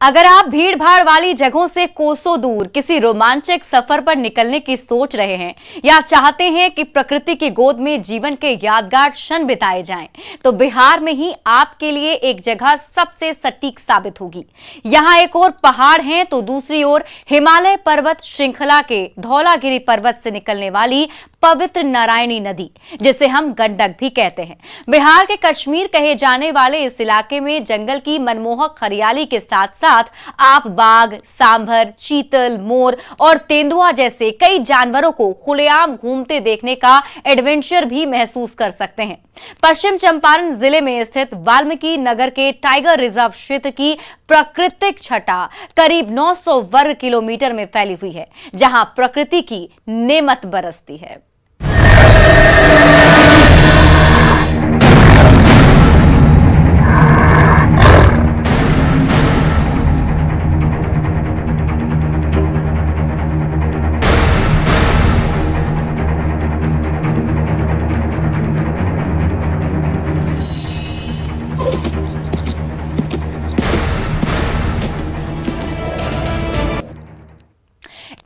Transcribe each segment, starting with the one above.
अगर आप भीड़ भाड़ वाली जगहों से कोसों दूर किसी रोमांचक सफर पर निकलने की सोच रहे हैं या चाहते हैं कि प्रकृति की गोद में जीवन के यादगार क्षण बिताए जाएं, तो बिहार में ही आपके लिए एक जगह सबसे सटीक साबित होगी। यहाँ एक ओर पहाड़ हैं तो दूसरी ओर हिमालय पर्वत श्रृंखला के धौलागिरी पर्वत से निकलने वाली पवित्र नारायणी नदी, जिसे हम गंडक भी कहते हैं। बिहार के कश्मीर कहे जाने वाले इस इलाके में जंगल की मनमोहक हरियाली के साथ साथ आप बाघ, सांभर, चीतल, मोर और तेंदुआ जैसे कई जानवरों को खुलेआम घूमते देखने का एडवेंचर भी महसूस कर सकते हैं। पश्चिम चंपारण जिले में स्थित वाल्मीकि नगर के टाइगर रिजर्व क्षेत्र की प्राकृतिक छटा करीब 900 वर्ग किलोमीटर में फैली हुई है, जहां प्रकृति की नेमत बरसती है।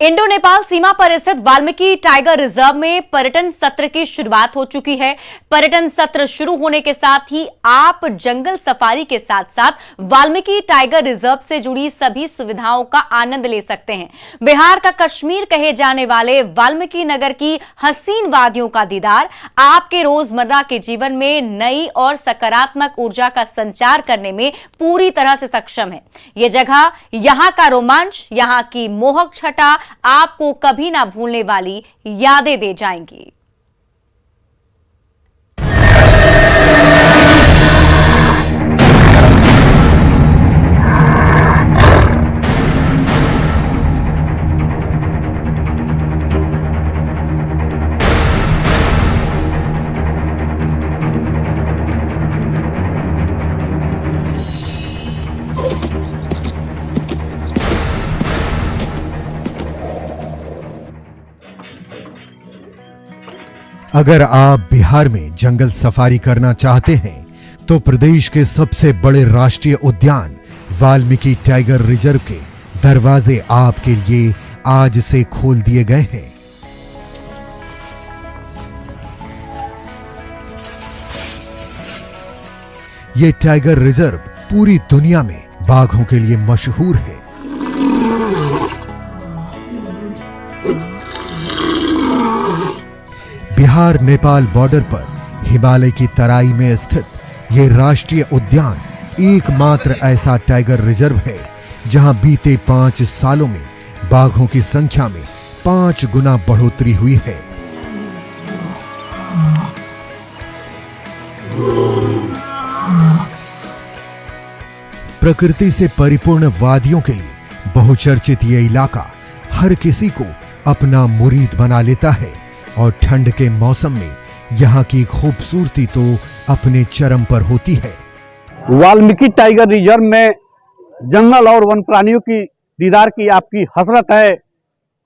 इंडो नेपाल सीमा पर स्थित वाल्मीकि टाइगर रिजर्व में पर्यटन सत्र की शुरुआत हो चुकी है। पर्यटन सत्र शुरू होने के साथ ही आप जंगल सफारी के साथ साथ वाल्मीकि टाइगर रिजर्व से जुड़ी सभी सुविधाओं का आनंद ले सकते हैं। बिहार का कश्मीर कहे जाने वाले वाल्मीकि नगर की हसीन वादियों का दीदार आपके रोजमर्रा के जीवन में नई और सकारात्मक ऊर्जा का संचार करने में पूरी तरह से सक्षम है। यह जगह, यहां का रोमांच, यहां की मोहक छटा आपको कभी ना भूलने वाली यादें दे जाएंगी। अगर आप बिहार में जंगल सफारी करना चाहते हैं तो प्रदेश के सबसे बड़े राष्ट्रीय उद्यान वाल्मीकि टाइगर रिजर्व के दरवाजे आपके लिए आज से खोल दिए गए हैं। ये टाइगर रिजर्व पूरी दुनिया में बाघों के लिए मशहूर है। बिहार नेपाल बॉर्डर पर हिमालय की तराई में स्थित यह राष्ट्रीय उद्यान एकमात्र ऐसा टाइगर रिजर्व है जहां बीते 5 सालों में बाघों की संख्या में 5 गुना बढ़ोतरी हुई है। प्रकृति से परिपूर्ण वादियों के लिए बहुचर्चित ये इलाका हर किसी को अपना मुरीद बना लेता है और ठंड के मौसम में यहाँ की खूबसूरती तो अपने चरम पर होती है। वाल्मीकि टाइगर रिजर्व में जंगल और वन प्राणियों की दीदार की आपकी हसरत है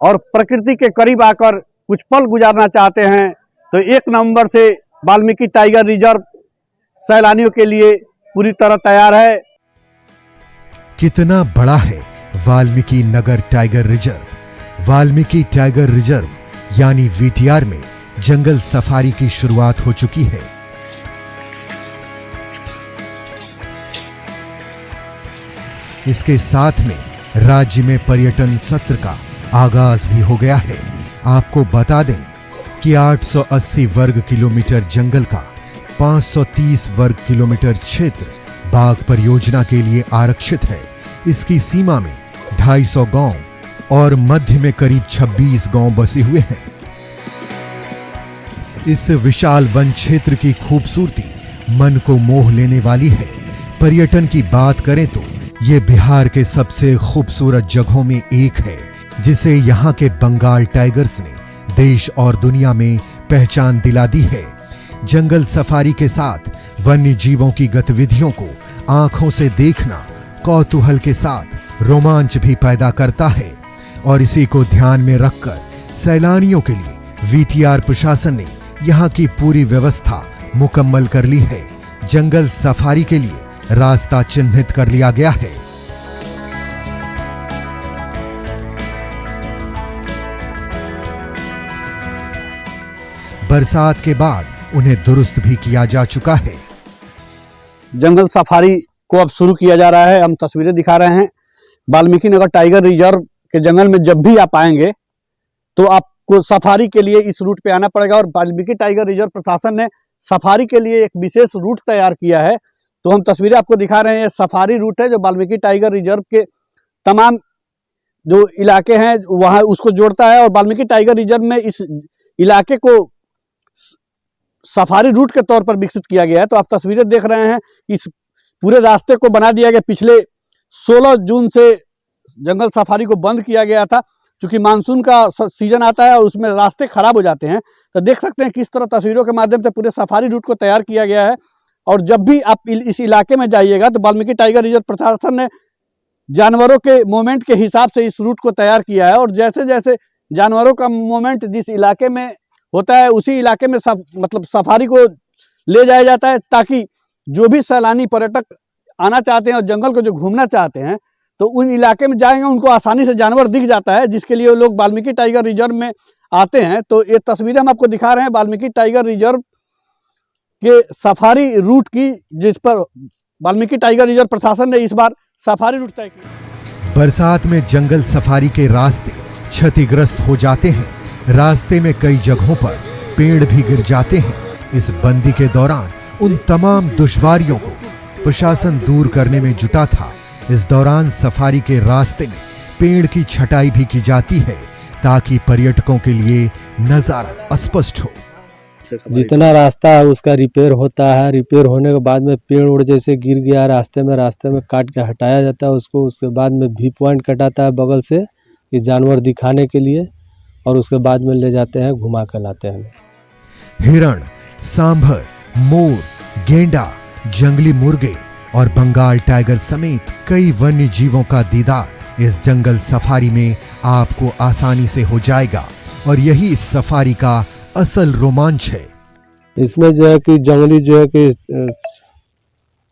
और प्रकृति के करीब आकर कुछ पल गुजारना चाहते हैं तो 1 नवंबर से वाल्मीकि टाइगर रिजर्व सैलानियों के लिए पूरी तरह तैयार है। कितना बड़ा है Valmiki Nagar tiger reserve. Valmiki tiger reserve यानी वीटीआर में जंगल सफारी की शुरुआत हो चुकी है। इसके साथ में राज्य में पर्यटन सत्र का आगाज भी हो गया है। आपको बता दें कि 880 वर्ग किलोमीटर जंगल का 530 वर्ग किलोमीटर क्षेत्र बाघ परियोजना के लिए आरक्षित है। इसकी सीमा में 250 गांव और मध्य में करीब 26 गांव बसे हुए हैं। इस विशाल वन क्षेत्र की खूबसूरती मन को मोह लेने वाली है। पर्यटन की बात करें तो ये बिहार के सबसे खूबसूरत जगहों में एक है, जिसे यहाँ के बंगाल टाइगर्स ने देश और दुनिया में पहचान दिला दी है। जंगल सफारी के साथ वन्य जीवों की गतिविधियों को आंखों से देखना कौतूहल के साथ रोमांच भी पैदा करता है और इसी को ध्यान में रखकर सैलानियों के लिए वीटीआर प्रशासन ने यहाँ की पूरी व्यवस्था मुकम्मल कर ली है। जंगल सफारी के लिए रास्ता चिन्हित कर लिया गया है। बरसात के बाद उन्हें दुरुस्त भी किया जा चुका है। जंगल सफारी को अब शुरू किया जा रहा है। हम तस्वीरें दिखा रहे हैं। वाल्मीकि नगर टाइगर रिजर्व के जंगल में जब भी आप आएंगे तो आपको सफारी के लिए इस रूट पे आना पड़ेगा, और वाल्मीकि टाइगर रिजर्व प्रशासन ने सफारी के लिए एक विशेष रूट तैयार किया है। तो हम तस्वीरें आपको दिखा रहे हैं। ये सफारी रूट है जो वाल्मीकि टाइगर रिजर्व के तमाम जो इलाके हैं वहाँ उसको जोड़ता है, और वाल्मीकि टाइगर रिजर्व में इस इलाके को सफारी रूट के तौर पर विकसित किया गया है। तो आप तस्वीरें देख रहे हैं। इस पूरे रास्ते को बना दिया गया। पिछले 16 जून से जंगल सफारी को बंद किया गया था, क्योंकि मानसून का सीजन आता है और उसमें रास्ते खराब हो जाते हैं। तो देख सकते हैं किस तरह तस्वीरों के माध्यम से पूरे सफारी रूट को तैयार किया गया है। और जब भी आप इस इलाके में जाइएगा तो वाल्मीकि टाइगर रिजर्व प्रशासन ने जानवरों के मूवमेंट के हिसाब से इस रूट को तैयार किया है, और जैसे जैसे जानवरों का मूवमेंट जिस इलाके में होता है उसी इलाके में मतलब सफारी को ले जाया जाता है, ताकि जो भी सैलानी पर्यटक आना चाहते हैं और जंगल को जो घूमना चाहते हैं तो उन इलाके में जाएंगे, उनको आसानी से जानवर दिख जाता है, जिसके लिए वो लोग वाल्मीकि टाइगर रिजर्व में आते हैं। तो ये तस्वीरें हम आपको दिखा रहे हैं वाल्मीकि टाइगर रिजर्व के सफारी रूट की, जिस पर वाल्मीकि टाइगर रिजर्व प्रशासन ने इस बार सफारी रूट तय किया। बरसात में जंगल सफारी के रास्ते क्षतिग्रस्त हो जाते हैं। रास्ते में कई जगहों पर पेड़ भी गिर जाते हैं। इस बंदी के दौरान उन तमाम दुश्वारियों को प्रशासन दूर करने में जुटा था। इस दौरान सफारी के रास्ते में पेड़ की छटाई भी की जाती है, ताकि पर्यटकों के लिए नजारा स्पष्ट हो। जितना रास्ता है उसका रिपेयर होता है। रिपेयर होने के बाद में पेड़ उड़ जैसे गिर गया रास्ते में काट के हटाया जाता है उसको। उसके बाद में भी पॉइंट कटाता है बगल से, ये जानवर दिखाने के लिए, और उसके बाद में ले जाते हैं, घुमा कर लाते हैं। हिरण, सांभर, मोर, गेंडा, जंगली मुर्गे और बंगाल टाइगर समेत कई वन्य जीवों का दीदार इस जंगल सफारी में आपको आसानी से हो जाएगा, और यही इस सफारी का असल रोमांच है। इसमें जो है कि जंगली जो है कि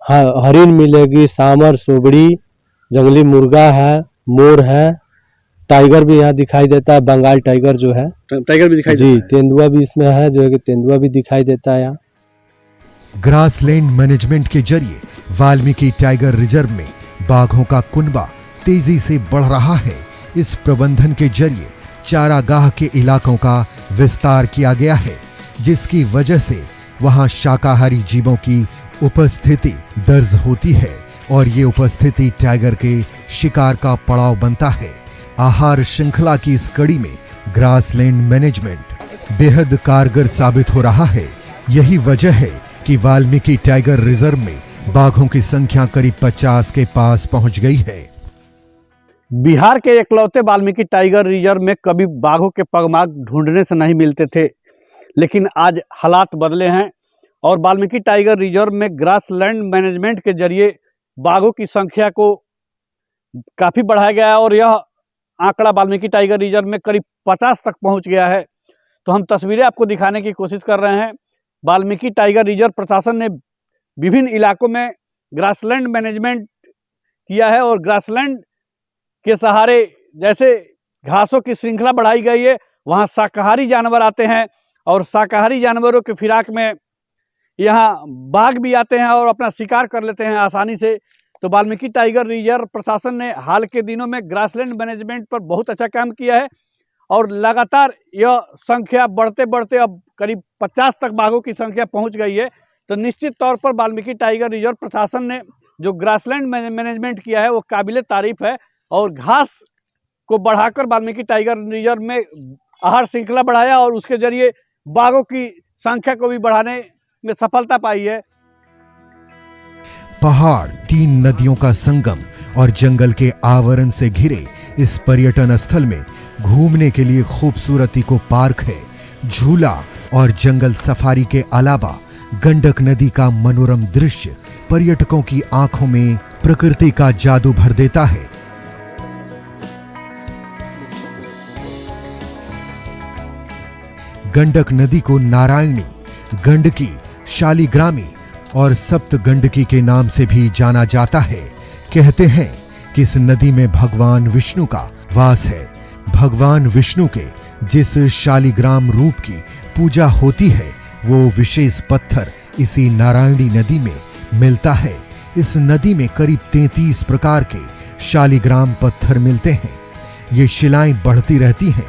हरिण मिलेगी, सांभर, सोबड़ी, जंगली मुर्गा है, मोर है, टाइगर भी यहाँ दिखाई देता है। बंगाल टाइगर जो है, टाइगर भी दिखाई जी, तेंदुआ भी इसमें है, जो है कि तेंदुआ भी दिखाई देता है यहाँ। ग्रासलैंड मैनेजमेंट के जरिए वाल्मीकि टाइगर रिजर्व में बाघों का कुनबा तेजी से बढ़ रहा है। इस प्रबंधन के जरिए चारागाह के इलाकों का विस्तार किया गया है, जिसकी वजह से वहां शाकाहारी जीवों की उपस्थिति दर्ज होती है, और ये उपस्थिति टाइगर के शिकार का पड़ाव बनता है। आहार श्रृंखला की इस कड़ी में ग्रासलैंड मैनेजमेंट बेहद कारगर साबित हो रहा है। यही वजह है कि वाल्मीकि टाइगर रिजर्व में बाघों की संख्या करीब 50 के पास पहुंच गई है। बिहार के एकलौते वाल्मीकि टाइगर रिजर्व में कभी बाघों के पगमार्क ढूंढने से नहीं मिलते थे, लेकिन आज हालात बदले हैं और वाल्मीकि टाइगर रिजर्व में ग्रासलैंड मैनेजमेंट के जरिए बाघों की संख्या को काफ़ी बढ़ाया गया है, और यह आंकड़ा वाल्मीकि टाइगर रिजर्व में करीब 50 तक पहुंच गया है। तो हम तस्वीरें आपको दिखाने की कोशिश कर रहे हैं। वाल्मीकि टाइगर रिजर्व प्रशासन ने विभिन्न इलाकों में ग्रासलैंड मैनेजमेंट किया है, और ग्रासलैंड के सहारे जैसे घासों की श्रृंखला बढ़ाई गई है, वहाँ शाकाहारी जानवर आते हैं, और शाकाहारी जानवरों के फिराक में यहाँ बाघ भी आते हैं और अपना शिकार कर लेते हैं आसानी से। तो वाल्मीकि टाइगर रिजर्व प्रशासन ने हाल के दिनों में ग्रासलैंड मैनेजमेंट पर बहुत अच्छा काम किया है, और लगातार यह संख्या बढ़ते बढ़ते अब करीब 50 तक बाघों की संख्या पहुंच गई है। तो निश्चित तौर पर वाल्मीकि टाइगर रिजर्व प्रशासन ने जो ग्रासलैंड मैनेजमेंट किया है वो काबिले तारीफ है, और घास को बढ़ाकर वाल्मीकि टाइगर रिजर्व में आहार श्रृंखला बढ़ाया, और उसके जरिए बाघों की संख्या को भी बढ़ाने में सफलता पाई है। पहाड़, 3 नदियों का संगम और जंगल के आवरण से घिरे इस पर्यटन स्थल में घूमने के लिए खूबसूरती को पार्क है, झूला और जंगल सफारी के अलावा गंडक नदी का मनोरम दृश्य पर्यटकों की आंखों में प्रकृति का जादू भर देता है। गंडक नदी को नारायणी, गंडकी, शालिग्रामी और सप्त गंडकी के नाम से भी जाना जाता है। कहते हैं कि इस नदी में भगवान विष्णु का वास है। भगवान विष्णु के जिस शालिग्राम रूप की पूजा होती है वो विशेष पत्थर इसी नारायणी नदी में मिलता है। इस नदी में करीब 33 प्रकार के शालिग्राम पत्थर मिलते हैं। ये शिलाएं बढ़ती रहती हैं,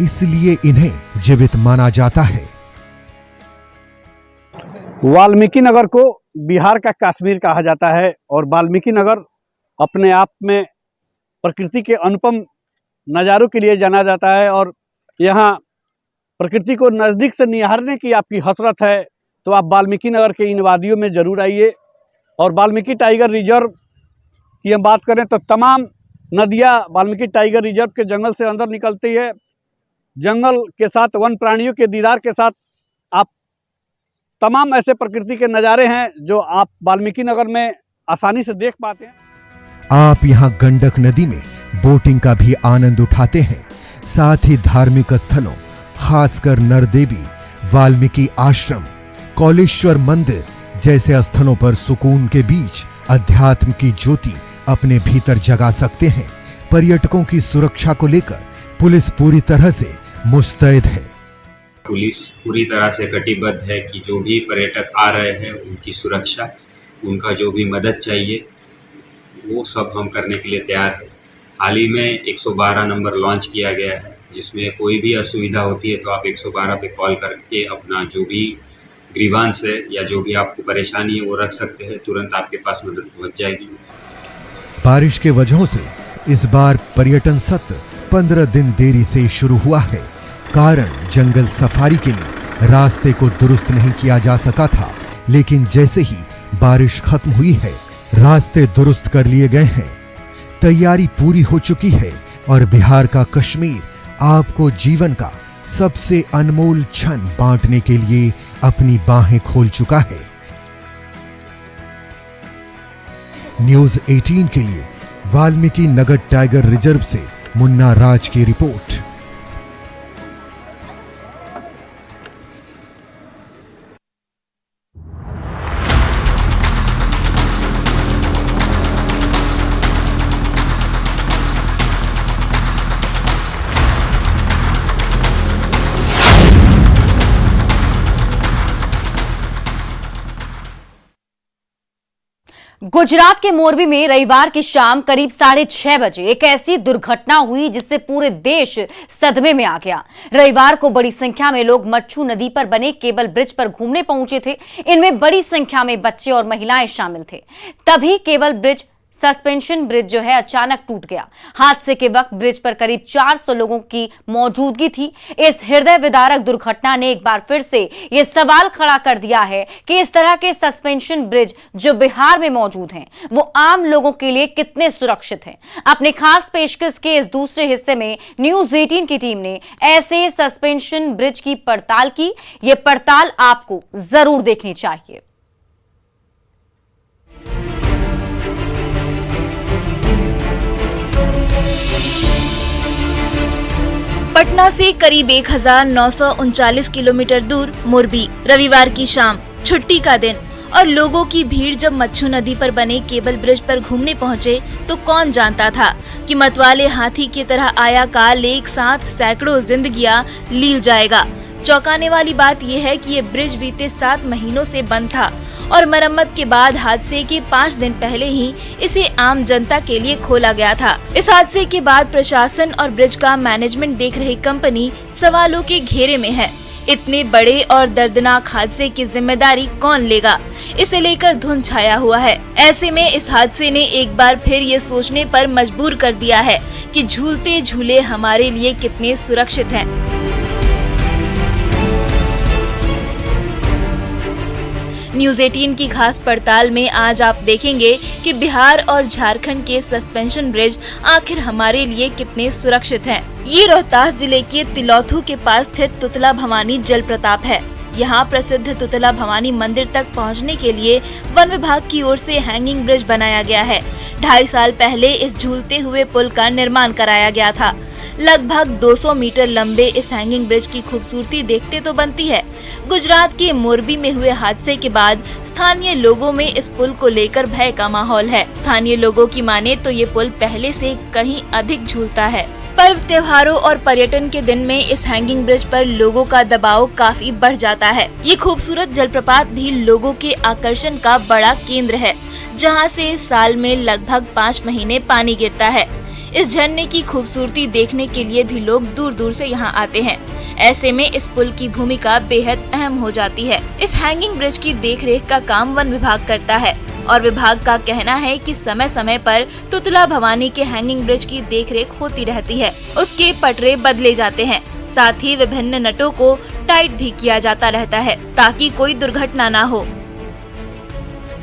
इसलिए इन्हें जीवित माना जाता है। वाल्मीकि नगर को बिहार का कश्मीर कहा जाता है और वाल्मीकि नगर अपने आप में प्रकृति के अनुपम नज़ारों के लिए जाना जाता है। और यहाँ प्रकृति को नज़दीक से निहारने की आपकी हसरत है तो आप वाल्मीकि नगर के इन वादियों में ज़रूर आइए। और वाल्मीकि टाइगर रिजर्व की हम बात करें तो तमाम नदियाँ वाल्मीकि टाइगर रिजर्व के जंगल से अंदर निकलती है। जंगल के साथ वन प्राणियों के दीदार के साथ आप तमाम ऐसे प्रकृति के नज़ारे हैं जो आप वाल्मीकि नगर में आसानी से देख पाते हैं। आप यहाँ गंडक नदी में बोटिंग का भी आनंद उठाते हैं। साथ ही धार्मिक स्थलों खासकर नरदेवी, वाल्मीकि आश्रम, कौलेश्वर मंदिर जैसे स्थलों पर सुकून के बीच अध्यात्म की ज्योति अपने भीतर जगा सकते हैं। पर्यटकों की सुरक्षा को लेकर पुलिस पूरी तरह से मुस्तैद है। पुलिस पूरी तरह से कटिबद्ध है कि जो भी पर्यटक आ रहे हैं उनकी सुरक्षा, उनका जो भी मदद चाहिए वो सब हम करने के लिए तैयार है। हाल ही में 112 नंबर लॉन्च किया गया है, जिसमें कोई भी असुविधा होती है तो आप 112 पे कॉल करके अपना जो भी ग्रीवांस है या जो भी आपको परेशानी है वो रख सकते हैं। तुरंत आपके पास मदद पहुंच जाएगी। बारिश के वजहों से इस बार पर्यटन सत्र 15 दिन देरी से शुरू हुआ है। कारण जंगल सफारी के लिए रास्ते को दुरुस्त नहीं किया जा सका था, लेकिन जैसे ही बारिश खत्म हुई है रास्ते दुरुस्त कर लिए गए हैं। तैयारी पूरी हो चुकी है और बिहार का कश्मीर आपको जीवन का सबसे अनमोल क्षण बांटने के लिए अपनी बाहें खोल चुका है। न्यूज़ 18 के लिए वाल्मीकि नगर टाइगर रिजर्व से मुन्ना राज की रिपोर्ट। गुजरात के मोरबी में रविवार की शाम करीब 6:30 बजे एक ऐसी दुर्घटना हुई जिससे पूरे देश सदमे में आ गया। रविवार को बड़ी संख्या में लोग मच्छू नदी पर बने केबल ब्रिज पर घूमने पहुंचे थे। इनमें बड़ी संख्या में बच्चे और महिलाएं शामिल थे। तभी केबल ब्रिज सस्पेंशन ब्रिज जो है अचानक टूट गया। हादसे के वक्त ब्रिज पर करीब 400 लोगों की मौजूदगी थी। इस हृदय विदारक दुर्घटना ने एक बार फिर से यह सवाल खड़ा कर दिया है कि इस तरह के सस्पेंशन ब्रिज जो बिहार में मौजूद हैं, वो आम लोगों के लिए कितने सुरक्षित हैं। अपने खास पेशकश के इस दूसरे हिस्से में न्यूज़ 18 की टीम ने ऐसे सस्पेंशन ब्रिज की पड़ताल की। ये पड़ताल आपको जरूर देखनी चाहिए। पटना से करीब 1939 किलोमीटर दूर मोरबी। रविवार की शाम, छुट्टी का दिन और लोगों की भीड़ जब मच्छू नदी पर बने केबल ब्रिज पर घूमने पहुंचे तो कौन जानता था कि मतवाले हाथी की तरह आया काल एक साथ सैकड़ों जिंदगियां लील जाएगा। चौंकाने वाली बात यह है कि ये ब्रिज बीते 7 महीनों से बंद था और मरम्मत के बाद हादसे के 5 दिन पहले ही इसे आम जनता के लिए खोला गया था। इस हादसे के बाद प्रशासन और ब्रिज का मैनेजमेंट देख रही कंपनी सवालों के घेरे में है। इतने बड़े और दर्दनाक हादसे की जिम्मेदारी कौन लेगा, इसे लेकर धुंध छाया हुआ है। ऐसे में इस हादसे ने एक बार फिर ये सोचने पर मजबूर कर दिया है कि झूलते झूले हमारे लिए कितने सुरक्षित हैं। न्यूज़ 18 की खास पड़ताल में आज आप देखेंगे कि बिहार और झारखंड के सस्पेंशन ब्रिज आखिर हमारे लिए कितने सुरक्षित हैं। ये रोहतास जिले के तिलौथू के पास स्थित तुतला भवानी जल प्रताप है। यहाँ प्रसिद्ध तुतला भवानी मंदिर तक पहुँचने के लिए वन विभाग की ओर से हैंगिंग ब्रिज बनाया गया है। 2.5 साल पहले इस झूलते हुए पुल का निर्माण कराया गया था। लगभग 200 मीटर लंबे इस हैंगिंग ब्रिज की खूबसूरती देखते तो बनती है। गुजरात के मोरबी में हुए हादसे के बाद स्थानीय लोगों में इस पुल को लेकर भय का माहौल है। स्थानीय लोगों की माने तो ये पुल पहले से कहीं अधिक झूलता है। पर्व त्योहारों और पर्यटन के दिन में इस हैंगिंग ब्रिज पर लोगों का दबाव काफी बढ़ जाता है। ये खूबसूरत जलप्रपात भी लोगों के आकर्षण का बड़ा केंद्र है, जहां से साल में लगभग 5 महीने पानी गिरता है। इस झरने की खूबसूरती देखने के लिए भी लोग दूर दूर से यहाँ आते हैं। ऐसे में इस पुल की भूमिका बेहद अहम हो जाती है। इस हैंगिंग ब्रिज की देखरेख का काम वन विभाग करता है और विभाग का कहना है कि समय समय पर तुतला भवानी के हैंगिंग ब्रिज की देखरेख होती रहती है। उसके पटरे बदले जाते हैं, साथ ही विभिन्न नटों को टाइट भी किया जाता रहता है ताकि कोई दुर्घटना न हो।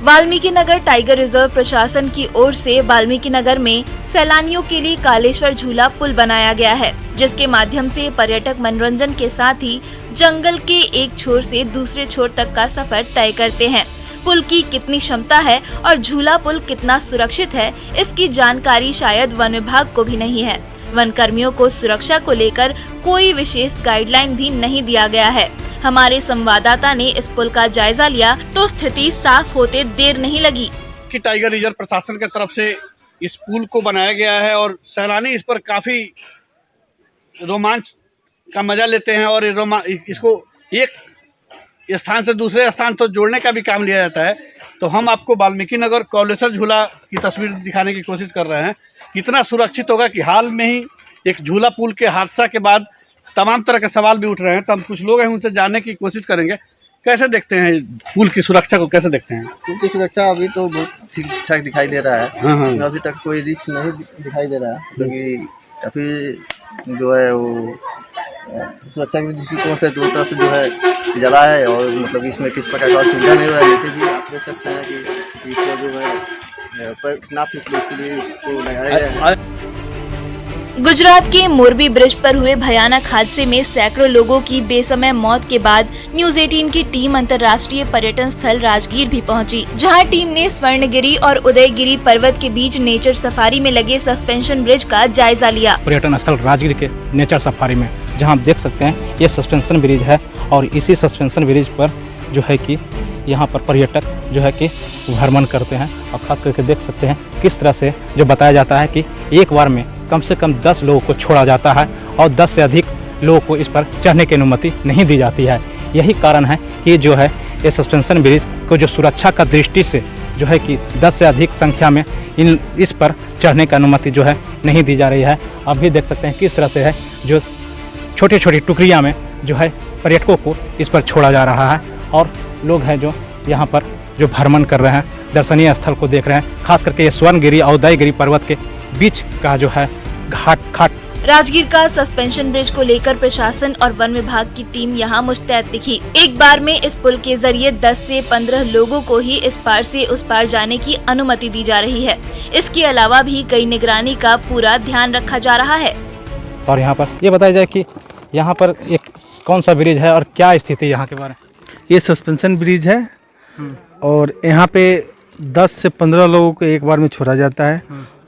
वाल्मीकि नगर टाइगर रिजर्व प्रशासन की ओर से वाल्मीकि नगर में सैलानियों के लिए कालेश्वर झूला पुल बनाया गया है, जिसके माध्यम से पर्यटक मनोरंजन के साथ ही जंगल के एक छोर से दूसरे छोर तक का सफर तय करते हैं। पुल की कितनी क्षमता है और झूला पुल कितना सुरक्षित है, इसकी जानकारी शायद वन विभाग को भी नहीं है। वन कर्मियों को सुरक्षा को लेकर कोई विशेष गाइडलाइन भी नहीं दिया गया है। हमारे संवाददाता ने इस पुल का जायजा लिया तो स्थिति साफ होते देर नहीं लगी। कि टाइगर रिजर्व प्रशासन की तरफ से इस पुल को बनाया गया है और सैलानी इस पर काफी रोमांच का मजा लेते हैं और इसको एक स्थान से दूसरे स्थान तो जोड़ने का भी काम लिया जाता है। तो हम आपको वाल्मीकि नगर कालेश्वर झूला की तस्वीर दिखाने की कोशिश कर रहे हैं। कितना सुरक्षित होगा कि हाल में ही एक झूला पुल के हादसा के बाद तमाम तरह के सवाल भी उठ रहे हैं। तो हम कुछ लोग हैं उनसे जानने की कोशिश करेंगे। कैसे देखते हैं पुल की सुरक्षा को, कैसे देखते हैं? पुल की सुरक्षा अभी तो बहुत ठीक ठाक दिखाई दे रहा है। हाँ। अभी तक कोई रिस्क नहीं दिखाई दे रहा है, क्योंकि काफ़ी जो है वो सुरक्षा के दृष्टिकोण से दो तरफ जो है जला है और मतलब इसमें किस प्रकार का सुविधा नहीं हुआ है। जैसे कि आप देख सकते हैं कि इसको जो है पर ना फिसले इसके लिए इसको लगाया गया है। गुजरात के मोरबी ब्रिज पर हुए भयानक हादसे में सैकड़ों लोगों की बेसमय मौत के बाद न्यूज़ 18 की टीम अंतर्राष्ट्रीय पर्यटन स्थल राजगीर भी पहुंची, जहां टीम ने स्वर्णगिरी और उदयगिरी पर्वत के बीच नेचर सफारी में लगे सस्पेंशन ब्रिज का जायजा लिया। पर्यटन स्थल राजगीर के नेचर सफारी में जहां आप देख सकते हैं ये सस्पेंशन ब्रिज है और इसी सस्पेंशन ब्रिज पर जो है कि यहाँ पर पर्यटक जो है कि भ्रमण करते हैं और खास करके देख सकते हैं किस तरह से जो बताया जाता है कि एक बार में कम से कम 10 लोगों को छोड़ा जाता है और 10 से अधिक लोगों को इस पर चढ़ने की अनुमति नहीं दी जाती है। यही कारण है कि जो है ये सस्पेंशन ब्रिज को जो सुरक्षा का दृष्टि से जो है कि 10 से अधिक संख्या में इस पर चढ़ने की अनुमति जो है नहीं दी जा रही है। आप भी देख सकते हैं किस तरह से है जो छोटी छोटी टुकड़ियाँ में जो है पर्यटकों को इस पर छोड़ा जा रहा है और लोग हैं जो यहाँ पर जो भ्रमण कर रहे हैं, दर्शनीय स्थल को देख रहे हैं। खास करके ये स्वर्णगिरी और उदयगिरी पर्वत के बीच का जो है घाट राजगीर का सस्पेंशन ब्रिज को लेकर प्रशासन और वन विभाग की टीम यहाँ मुस्तैद दिखी। एक बार में इस पुल के जरिए 10 से 15 लोगों को ही इस पार से उस पार जाने की अनुमति दी जा रही है। इसके अलावा भी कई निगरानी का पूरा ध्यान रखा जा रहा है। और यहाँ पर ये बताया जाए कि यहाँ पर एक कौन सा ब्रिज है और क्या स्थिति यहाँ के बारे में? ये सस्पेंशन ब्रिज है और यहाँ पे 10 से 15 लोगों को एक बार में छोड़ा जाता है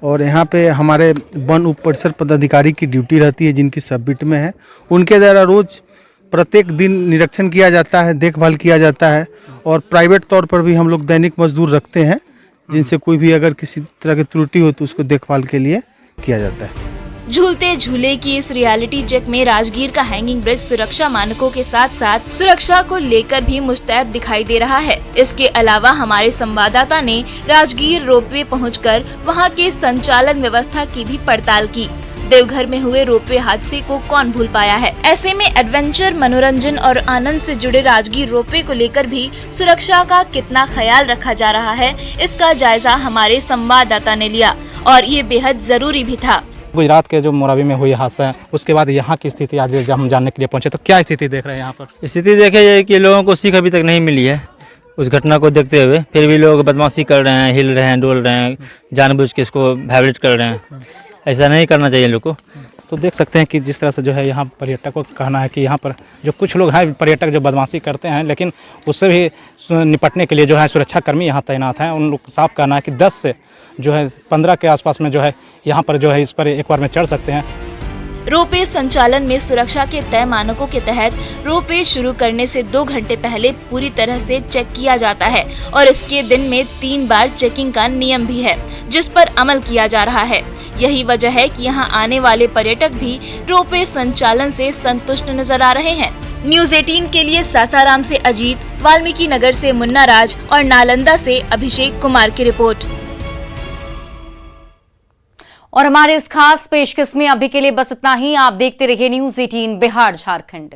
और यहाँ पे हमारे वन उप परिसर पदाधिकारी की ड्यूटी रहती है, जिनकी सबमिट में है। उनके द्वारा रोज प्रत्येक दिन निरीक्षण किया जाता है, देखभाल किया जाता है और प्राइवेट तौर पर भी हम लोग दैनिक मजदूर रखते हैं, जिनसे कोई भी अगर किसी तरह की त्रुटि हो तो उसको देखभाल के लिए किया जाता है। झूलते झूले की इस रियलिटी चेक में राजगीर का हैंगिंग ब्रिज सुरक्षा मानकों के साथ साथ सुरक्षा को लेकर भी मुस्तैद दिखाई दे रहा है। इसके अलावा हमारे संवाददाता ने राजगीर रोपवे पहुंचकर वहां के संचालन व्यवस्था की भी पड़ताल की। देवघर में हुए रोपवे हादसे को कौन भूल पाया है। ऐसे में एडवेंचर, मनोरंजन और आनंद से जुड़े राजगीर रोपवे को लेकर भी सुरक्षा का कितना ख्याल रखा जा रहा है, इसका जायजा हमारे संवाददाता ने लिया और ये बेहद जरूरी भी था। गुजरात के जो मोरबी में हुई हादसा है उसके बाद यहाँ की स्थिति आज जब हम जानने के लिए पहुँचे तो क्या स्थिति देख रहे हैं यहाँ पर? स्थिति देखा जाए कि लोगों को सीख अभी तक नहीं मिली है उस घटना को देखते हुए, फिर भी लोग बदमाशी कर रहे हैं, हिल रहे हैं, डोल रहे हैं, जानबूझ के इसको वाइब्रेट कर रहे हैं। ऐसा नहीं करना चाहिए लोग को। तो देख सकते हैं कि जिस तरह से जो है यहाँ पर्यटकों का कहना है कि यहाँ पर जो कुछ लोग हैं पर्यटक जो बदमाशी करते हैं, लेकिन उससे भी निपटने के लिए जो है सुरक्षाकर्मी यहाँ तैनात हैं। उन लोग का साफ कहना है कि 10 से जो है 15 के आसपास में जो है यहाँ पर जो है इस पर एक बार में चढ़ सकते हैं। रोपवे संचालन में सुरक्षा के तय मानकों के तहत रोपवे शुरू करने से 2 घंटे पहले पूरी तरह से चेक किया जाता है और इसके दिन में 3 बार चेकिंग का नियम भी है, जिस पर अमल किया जा रहा है। यही वजह है कि यहां आने वाले पर्यटक भी रोपवे संचालन से संतुष्ट नजर आ रहे हैं। न्यूज़ 18 के लिए सासाराम से अजीत, वाल्मीकि नगर से मुन्ना राज और नालंदा से अभिषेक कुमार की रिपोर्ट। और हमारे इस खास पेशकश में अभी के लिए बस इतना ही। आप देखते रहिए न्यूज़ 18 बिहार झारखंड।